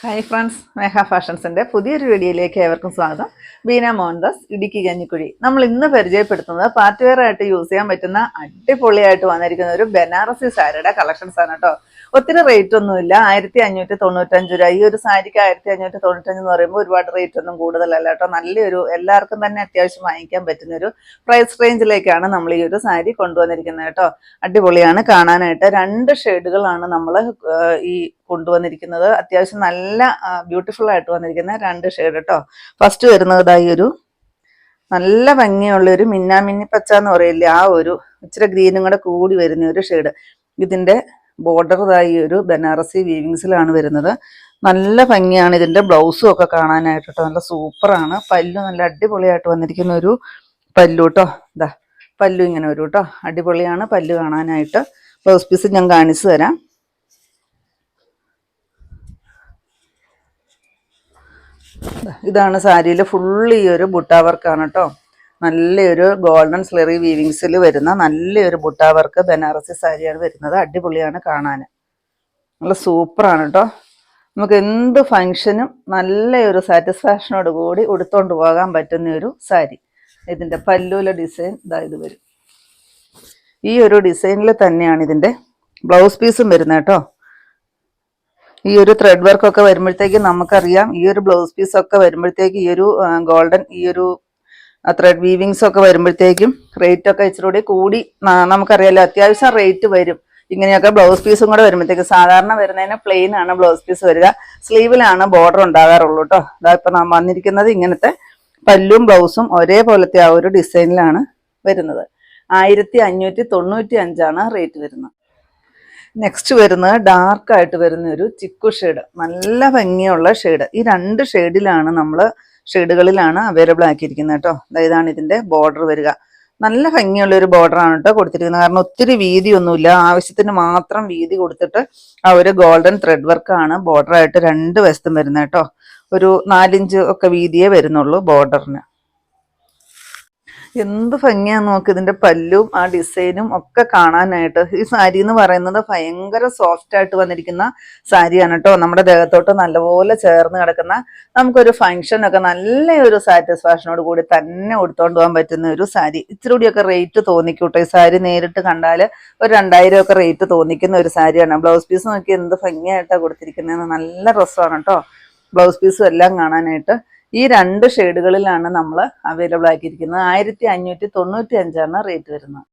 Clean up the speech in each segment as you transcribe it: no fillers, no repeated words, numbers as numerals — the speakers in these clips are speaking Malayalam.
ഹായ് ഫ്രണ്ട്സ്, മേഘ ഫാഷൻസിൻ്റെ പുതിയൊരു വീഡിയോയിലേക്ക് ഏവർക്കും സ്വാഗതം. ബീന മോഹൻദാസ്, ഇടുക്കി കഞ്ഞിക്കുഴി. നമ്മൾ ഇന്ന് പരിചയപ്പെടുത്തുന്നത് പാർട്ടി വെയർ ആയിട്ട് യൂസ് ചെയ്യാൻ പറ്റുന്ന അടിപൊളിയായിട്ട് വന്നിരിക്കുന്ന ഒരു ബനാറസി സാരിയുടെ കളക്ഷൻസ് ആണ് കേട്ടോ. ഒത്തിരി റേറ്റ് ഒന്നുമില്ല, 1595 രൂപ. ഈ ഒരു സാരിക്ക് 1595 എന്ന് പറയുമ്പോൾ ഒരുപാട് റേറ്റ് ഒന്നും കൂടുതലല്ല കേട്ടോ. നല്ലൊരു എല്ലാവർക്കും തന്നെ അത്യാവശ്യം വാങ്ങിക്കാൻ പറ്റുന്ന ഒരു പ്രൈസ് റേഞ്ചിലേക്കാണ് നമ്മൾ ഈ ഒരു സാരി കൊണ്ടുവന്നിരിക്കുന്നത് കേട്ടോ. അടിപൊളിയാണ് കാണാനായിട്ട്. 2 ഷെയ്ഡുകളാണ് നമ്മൾ ഈ കൊണ്ടുവന്നിരിക്കുന്നത്. അത്യാവശ്യം നല്ല ബ്യൂട്ടിഫുൾ ആയിട്ട് വന്നിരിക്കുന്ന 2 ഷെയ്ഡ് കേട്ടോ. ഫസ്റ്റ് വരുന്നത് ഈ ഒരു നല്ല ഭംഗിയുള്ള ഒരു മിന്നാമിന്നി പച്ച എന്ന് പറയില്ലേ, ആ ഒരു ഇച്ചിരി ഗ്രീനും കൂടെ കൂടി വരുന്ന ഒരു ഷെയ്ഡ്. ഇതിന്റെ ബോർഡർ ഈ ഒരു ബനാറസി വീവിങ്സിലാണ് വരുന്നത്. നല്ല ഭംഗിയാണ്. ഇതിന്റെ ബ്ലൗസും ഒക്കെ കാണാനായിട്ട് കേട്ടോ. നല്ല സൂപ്പറാണ്. പല്ലു നല്ല അടിപൊളിയായിട്ട് വന്നിരിക്കുന്ന ഒരു പല്ലു കേട്ടോ. ഇതാ പല്ലു ഇങ്ങനെ വരും കേട്ടോ. അടിപൊളിയാണ് പല്ലു കാണാനായിട്ട്. ബ്ലൗസ് പീസ് ഞാൻ കാണിച്ചു തരാം. ഇതാണ് സാരിയിൽ ഫുള്ള് ഈ ഒരു ബുട്ടാ വർക്കാണ് കേട്ടോ. നല്ലൊരു ഗോൾഡൻ സ്ലെറി വീവിങ്സിൽ വരുന്ന നല്ലൊരു ബുട്ടാ വർക്ക് ബനാറസി സാരിയാണ് വരുന്നത്. അടിപൊളിയാണ് കാണാൻ. നല്ല സൂപ്പറാണ് കേട്ടോ. നമുക്ക് എന്ത് ഫങ്ഷനും നല്ലൊരു സാറ്റിസ്ഫാക്ഷനോട് കൂടി ഉടുത്തോണ്ട് പോകാൻ പറ്റുന്ന ഒരു സാരി. ഇതിൻ്റെ പല്ലുവിലെ ഡിസൈൻ ഇത് വരും. ഈ ഒരു ഡിസൈനിൽ തന്നെയാണ് ഇതിൻ്റെ ബ്ലൗസ് പീസും വരുന്നത് കേട്ടോ. ഈ ഒരു ത്രെഡ് വർക്കൊക്കെ വരുമ്പോഴത്തേക്കും നമുക്കറിയാം, ഈ ഒരു ബ്ലൗസ് പീസൊക്കെ വരുമ്പോഴത്തേക്ക് ഈ ഒരു ഗോൾഡൻ ഈ ഒരു ത്രെഡ് വീവിങ്സ് ഒക്കെ വരുമ്പോഴത്തേക്കും റേറ്റ് ഒക്കെ ഇച്ചിരി കൂടി നമുക്കറിയാലോ. അത്യാവശ്യം റേറ്റ് വരും. ഇങ്ങനെയൊക്കെ ബ്ലൗസ് പീസും കൂടെ വരുമ്പോഴത്തേക്ക് സാധാരണ വരുന്നതിന് പ്ലെയിൻ ആണ് ബ്ലൗസ് പീസ് വരിക. സ്ലീവിലാണ് ബോർഡർ ഉണ്ടാകാറുള്ളൂ കേട്ടോ. അതാ ഇപ്പം നാം വന്നിരിക്കുന്നത് ഇങ്ങനത്തെ പല്ലും ബ്ലൗസും ഒരേപോലത്തെ ആ ഒരു ഡിസൈനിലാണ് വരുന്നത്. 1595 റേറ്റ് വരുന്നത്. നെക്സ്റ്റ് വരുന്നത് ഡാർക്കായിട്ട് വരുന്ന ഒരു ചിക്കു ഷെയ്ഡ്. നല്ല ഭംഗിയുള്ള ഷെയ്ഡ്. ഈ 2 ഷെയ്ഡിലാണ് ഷെയ്ഡുകളിലാണ് അവൈലബിൾ ആക്കിയിരിക്കുന്നത് കേട്ടോ. ഇതാണ് ഇതിന്റെ ബോർഡർ വരിക. നല്ല ഭംഗിയുള്ള ഒരു ബോർഡറാണ് കേട്ടോ കൊടുത്തിരിക്കുന്നത്. കാരണം ഒത്തിരി വീതിയൊന്നുമില്ല, ആവശ്യത്തിന് മാത്രം വീതി കൊടുത്തിട്ട് ആ ഒരു ഗോൾഡൻ ത്രെഡ് വർക്കാണ് ബോർഡറായിട്ട് 2 വശത്തും വരുന്നത് കേട്ടോ. ഒരു 4 ഇഞ്ച് ഒക്കെ വീതിയേ വരുന്നുള്ളൂ ബോർഡറിന്. എന്ത് ഭംഗിയാന്ന് നോക്ക്. ഇതിന്റെ പല്ലും ആ ഡിസൈനും ഒക്കെ കാണാനായിട്ട്. ഈ സാരി എന്ന് പറയുന്നത് ഭയങ്കര സോഫ്റ്റ് ആയിട്ട് വന്നിരിക്കുന്ന സാരിയാണ് കേട്ടോ. നമ്മുടെ ദേഹത്തോട്ട് നല്ലപോലെ ചേർന്ന് കിടക്കുന്ന, നമുക്കൊരു ഫംഗ്ഷൻ ഒക്കെ നല്ലൊരു സാറ്റിസ്ഫാക്ഷനോട് കൂടി തന്നെ ഉടുത്തോണ്ട് പോകാൻ പറ്റുന്ന ഒരു സാരി. ഇച്ചിരി കൂടിയൊക്കെ റേറ്റ് തോന്നിക്കൂട്ടോ. ഈ സാരി നേരിട്ട് കണ്ടാൽ ഒരു 2000 ഒക്കെ റേറ്റ് തോന്നിക്കുന്ന ഒരു സാരിയാണ്. ബ്ലൗസ് പീസ് നോക്കി എന്ത് ഭംഗിയായിട്ടാണ് കൊടുത്തിരിക്കുന്നത്. നല്ല രസമാണ് കേട്ടോ ബ്ലൗസ് പീസും എല്ലാം കാണാനായിട്ട്. ഈ 2 ഷെയ്ഡുകളിലാണ് നമ്മൾ അവൈലബിൾ ആക്കിയിരിക്കുന്നത്. 1595 റേറ്റ് വരുന്നത്.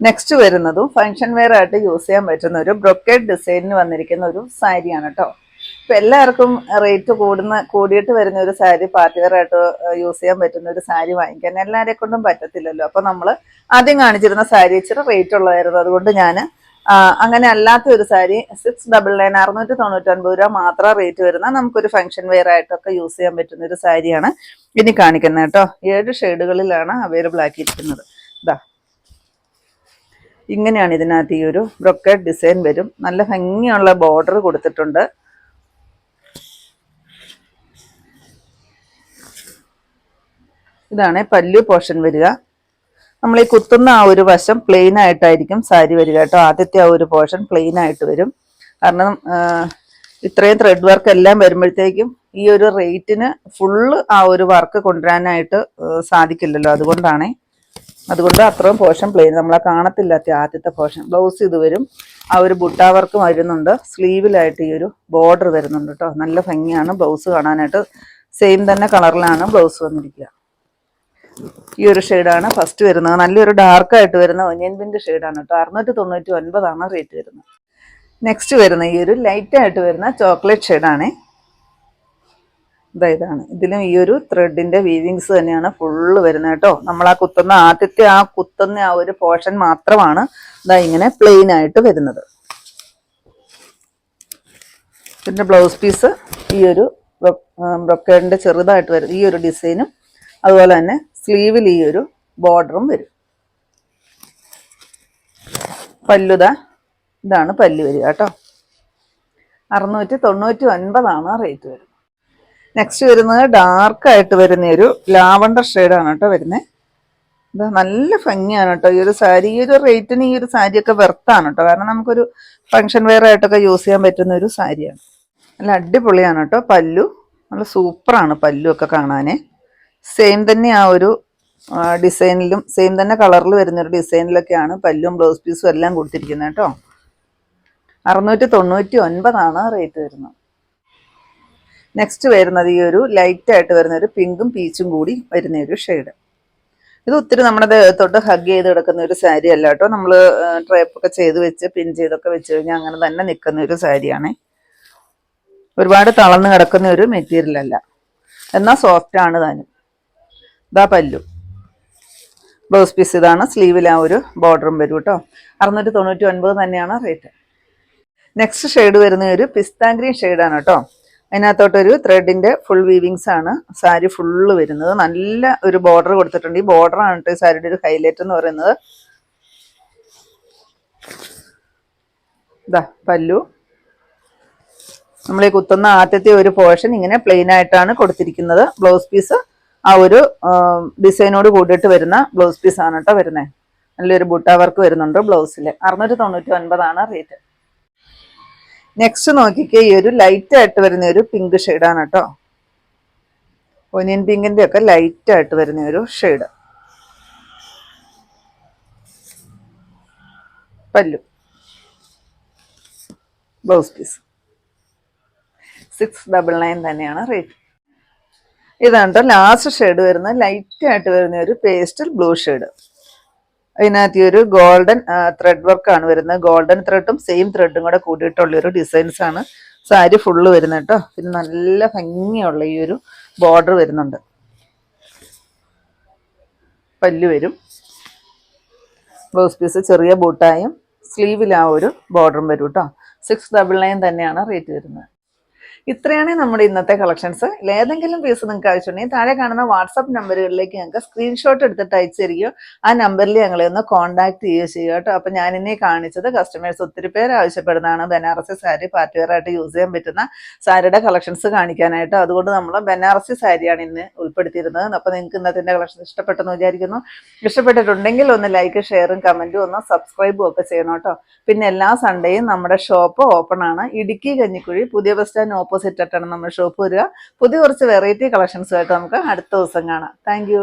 നെക്സ്റ്റ് വരുന്നതും ഫംഗ്ഷൻ വെയർ ആയിട്ട് യൂസ് ചെയ്യാൻ പറ്റുന്ന ഒരു ബ്രൊക്കേഡ് ഡിസൈനിന് വന്നിരിക്കുന്ന ഒരു സാരിയാണ് കേട്ടോ. ഇപ്പം എല്ലാവർക്കും റേറ്റ് കൂടിയിട്ട് വരുന്ന ഒരു സാരി പാർട്ടി വെയർ ആയിട്ട് യൂസ് ചെയ്യാൻ പറ്റുന്ന ഒരു സാരി വാങ്ങിക്കാൻ എല്ലാവരെ കൊണ്ടും പറ്റത്തില്ലല്ലോ. അപ്പം നമ്മൾ ആദ്യം കാണിച്ചിരുന്ന സാരി ഇച്ചിരി റേറ്റ് ഉള്ളതായിരുന്നു. അതുകൊണ്ട് ഞാൻ അങ്ങനെ അല്ലാത്ത ഒരു സാരി 699 699 രൂപ മാത്രം റേറ്റ് വരുന്ന നമുക്കൊരു ഫംഗ്ഷൻ വെയർ ആയിട്ടൊക്കെ യൂസ് ചെയ്യാൻ പറ്റുന്ന ഒരു സാരിയാണ് ഇനി കാണിക്കുന്നത് കേട്ടോ. 7 ഷെയ്ഡുകളിലാണ് അവൈലബിൾ ആക്കിയിരിക്കുന്നത്. ഇതാ ഇങ്ങനെയാണ് ഇതിനകത്ത് ഈ ഒരു ബ്രൊക്കേഡ് ഡിസൈൻ വരും. നല്ല ഭംഗിയുള്ള ബോർഡർ കൊടുത്തിട്ടുണ്ട്. ഇതാണ് പല്ലു പോർഷൻ വരിക. നമ്മൾ ഈ കുത്തുന്ന ആ ഒരു വശം പ്ലെയിൻ ആയിട്ടായിരിക്കും സാരി വരിക കേട്ടോ. ആദ്യത്തെ ആ ഒരു പോർഷൻ പ്ലെയിൻ ആയിട്ട് വരും. കാരണം ഇത്രയും ത്രെഡ് വർക്ക് എല്ലാം വരുമ്പോഴത്തേക്കും ഈ ഒരു റേറ്റിന് ഫുള്ള് ആ ഒരു വർക്ക് കൊണ്ടുവരാനായിട്ട് സാധിക്കില്ലല്ലോ. അതുകൊണ്ട് അത്രയും പോർഷൻ പ്ലെയിൻ നമ്മളെ കാണത്തില്ലാത്ത ആദ്യത്തെ പോർഷൻ. ബ്ലൗസ് ഇത് വരും. ആ ഒരു ബുട്ടാ വർക്ക് വരുന്നുണ്ട്. സ്ലീവിലായിട്ട് ഈ ഒരു ബോർഡർ വരുന്നുണ്ട് കേട്ടോ. നല്ല ഭംഗിയാണ് ബ്ലൗസ് കാണാനായിട്ട്. സെയിം തന്നെ കളറിലാണ് ബ്ലൗസ് വന്നിരിക്കുക. ഈ ഒരു ഷെയ്ഡാണ് ഫസ്റ്റ് വരുന്നത്. നല്ലൊരു ഡാർക്കായിട്ട് വരുന്ന ഒനിയൻ പിങ്ക് ഷെയ്ഡാണ് കേട്ടോ. 699 റേറ്റ് വരുന്നത്. നെക്സ്റ്റ് വരുന്ന ഈ ഒരു ലൈറ്റ് ആയിട്ട് വരുന്ന ചോക്ലേറ്റ് ഷെയ്ഡാണ്. ഇതാണ്. ഇതിലും ഈ ഒരു ത്രെഡിന്റെ വീവിങ്സ് തന്നെയാണ് ഫുള്ള് വരുന്നത് കേട്ടോ. നമ്മൾ ആ കുത്തുന്ന ആ ഒരു പോർഷൻ മാത്രമാണ് ഇങ്ങനെ പ്ലെയിൻ ആയിട്ട് വരുന്നത്. പിന്നെ ബ്ലൗസ് പീസ് ഈ ഒരു ബ്രൊക്കേഡിന്റെ ചെറുതായിട്ട് വരുന്നത് ഈ ഒരു ഡിസൈനും, അതുപോലെ തന്നെ സ്ലീവിൽ ഈ ഒരു ബോർഡറും വരും. ഇതാണ് പല്ലു വരിക കേട്ടോ. 699 റേറ്റ് വരുന്നത്. നെക്സ്റ്റ് വരുന്നത് ഡാർക്കായിട്ട് വരുന്ന ഒരു ലാവണ്ടർ ഷെയ്ഡാണ് കേട്ടോ വരുന്നത്. ഇത് നല്ല ഭംഗിയാണ് കേട്ടോ ഈ ഒരു സാരി. ഈ ഒരു റേറ്റിന് ഈ ഒരു സാരിയൊക്കെ വെർത്താണ് കേട്ടോ. കാരണം നമുക്കൊരു ഫംഗ്ഷൻ വെയർ ആയിട്ടൊക്കെ യൂസ് ചെയ്യാൻ പറ്റുന്ന ഒരു സാരിയാണ്. നല്ല അടിപൊളിയാണ് കേട്ടോ. പല്ലു നല്ല സൂപ്പറാണ്, പല്ലു ഒക്കെ കാണാനേ. സെയിം തന്നെ ആ ഒരു ഡിസൈനിലും സെയിം തന്നെ കളറിൽ വരുന്നൊരു ഡിസൈനിലൊക്കെയാണ് പല്ലും ബ്ലൗസ് പീസും എല്ലാം കൊടുത്തിരിക്കുന്നത് കേട്ടോ. 699 റേറ്റ് വരുന്നത്. നെക്സ്റ്റ് വരുന്നത് ഈ ഒരു ലൈറ്റായിട്ട് വരുന്ന ഒരു പിങ്കും പീച്ചും കൂടി വരുന്ന ഒരു ഷെയ്ഡ്. ഇത് ഒത്തിരി നമ്മുടെ ദേഹത്തോട്ട് ഹഗ് ചെയ്ത് കിടക്കുന്ന ഒരു സാരി അല്ല കേട്ടോ. നമ്മൾ ഡ്രൈപ്പൊക്കെ ചെയ്ത് വെച്ച് പിൻ ചെയ്തൊക്കെ വെച്ച് കഴിഞ്ഞാൽ അങ്ങനെ തന്നെ നിൽക്കുന്ന ഒരു സാരിയാണ്. ഒരുപാട് തളർന്ന് കിടക്കുന്ന ഒരു മെറ്റീരിയൽ അല്ല, എന്നാൽ സോഫ്റ്റ് ആണ് താനും. ഇതാ പല്ലു, ബ്ലൗസ് പീസ് ഇതാണ്. സ്ലീവിൽ ആ ഒരു ബോർഡറും വരും കേട്ടോ. 699 തന്നെയാണ് റേറ്റ്. നെക്സ്റ്റ് ഷെയ്ഡ് വരുന്ന ഒരു പിസ്താ ഗ്രീൻ ഷെയ്ഡാണ് കേട്ടോ. അതിനകത്തോട്ടൊരു ത്രെഡിന്റെ ഫുൾ വീവിങ്സ് ആണ് സാരി ഫുള്ള് വരുന്നത്. നല്ല ഒരു ബോർഡർ കൊടുത്തിട്ടുണ്ട്. ഈ ബോർഡറാണ് കേട്ടോ ഈ സാരിയുടെ ഒരു ഹൈലൈറ്റ് എന്ന് പറയുന്നത്. ഇതാ പല്ലു. നമ്മൾ ഈ കുത്തുന്ന ആദ്യത്തെ ഒരു പോർഷൻ ഇങ്ങനെ പ്ലെയിൻ ആയിട്ടാണ് കൊടുത്തിരിക്കുന്നത്. ബ്ലൗസ് പീസ് ആ ഒരു ഡിസൈനോട് കൂടിയിട്ട് വരുന്ന ബ്ലൗസ് പീസ് ആണ് കേട്ടോ വരുന്നത്. നല്ലൊരു ബുട്ട വർക്ക് വരുന്നുണ്ട് ബ്ലൗസിൽ. 699 റേറ്റ്. നെക്സ്റ്റ് നോക്കിക്കേ, ഈ ഒരു ലൈറ്റ് ആയിട്ട് വരുന്ന ഒരു പിങ്ക് ഷെയ്ഡാണ് കേട്ടോ. ഒനിയൻ പിങ്കിന്റെ ഒക്കെ ലൈറ്റ് ആയിട്ട് വരുന്ന ഒരു ഷെയ്ഡ്. പല്ലു, ബ്ലൗസ് പീസ്. 699 തന്നെയാണ് റേറ്റ്. ഇതാണ് കേട്ടോ ലാസ്റ്റ് ഷെയ്ഡ് വരുന്നത്. ലൈറ്റ് ആയിട്ട് വരുന്ന ഒരു പേസ്റ്റൽ ബ്ലൂ ഷെയ്ഡ്. അതിനകത്ത് ഈ ഒരു ഗോൾഡൻ ത്രെഡ് വർക്കാണ് വരുന്നത്. ഗോൾഡൻ ത്രെഡും സെയിം ത്രെഡും കൂടെ കൂട്ടിയിട്ടുള്ളൊരു ഡിസൈൻസ് ആണ് സാരി ഫുള്ള് വരുന്നത് കേട്ടോ. പിന്നെ നല്ല ഭംഗിയുള്ള ഈ ഒരു ബോർഡർ വരുന്നുണ്ട്. പല്ലു വരും, ബ്ലൗസ് പീസ് ചെറിയ ബൂട്ടായും സ്ലീവിൽ ആ ഒരു ബോർഡറും വരും കേട്ടോ. 699 തന്നെയാണ് റേറ്റ് വരുന്നത്. ഇത്രയാണ് നമ്മുടെ ഇന്നത്തെ കളക്ഷൻസ്. ഏതെങ്കിലും പീസ് നിങ്ങൾക്ക് ആവശ്യമുണ്ടെങ്കിൽ താഴെ കാണുന്ന വാട്സപ്പ് നമ്പറുകളിലേക്ക് ഞങ്ങൾക്ക് സ്ക്രീൻഷോട്ട് എടുത്തിട്ട് അയച്ചു തരികയോ ആ നമ്പറിൽ ഞങ്ങളെ ഒന്ന് കോൺടാക്ട് ചെയ്യുകയോ ചെയ്യുക കേട്ടോ. അപ്പോൾ ഞാനിന്നെ കാണിച്ചത് കസ്റ്റമേഴ്സ് ഒത്തിരി പേര് ആവശ്യപ്പെടുന്നതാണ് ബനാറസി സാരി പാർട്ടി വെയർ ആയിട്ട് യൂസ് ചെയ്യാൻ പറ്റുന്ന സാരിയുടെ കളക്ഷൻസ് കാണിക്കാനായിട്ട്. അതുകൊണ്ട് നമ്മൾ ബനാറസി സാരിയാണ് ഇന്ന് ഉൾപ്പെടുത്തിയിരുന്നത്. അപ്പോൾ നിങ്ങൾക്ക് ഇന്നത്തെ കളക്ഷൻ ഇഷ്ടപ്പെട്ടെന്ന് വിചാരിക്കുന്നു. ഇഷ്ടപ്പെട്ടിട്ടുണ്ടെങ്കിൽ ഒന്ന് ലൈക്ക് ഷെയറും കമൻറ്റും ഒന്ന് സബ്സ്ക്രൈബും ഒക്കെ ചെയ്യണം കേട്ടോ. പിന്നെ എല്ലാ സൺഡേയും നമ്മുടെ ഷോപ്പ് ഓപ്പൺ ആണ്. ഇടുക്കി കഞ്ഞിക്കുഴി പുതിയ ബസ് സ്റ്റാൻഡ് ഓപ്പോസിറ്റ് ആയിട്ടാണ് നമ്മുടെ ഷോപ്പ് വരിക. പുതിയ കുറച്ച് വെറൈറ്റി കളക്ഷൻസുമായിട്ട് നമുക്ക് അടുത്ത ദിവസം കാണാം. താങ്ക്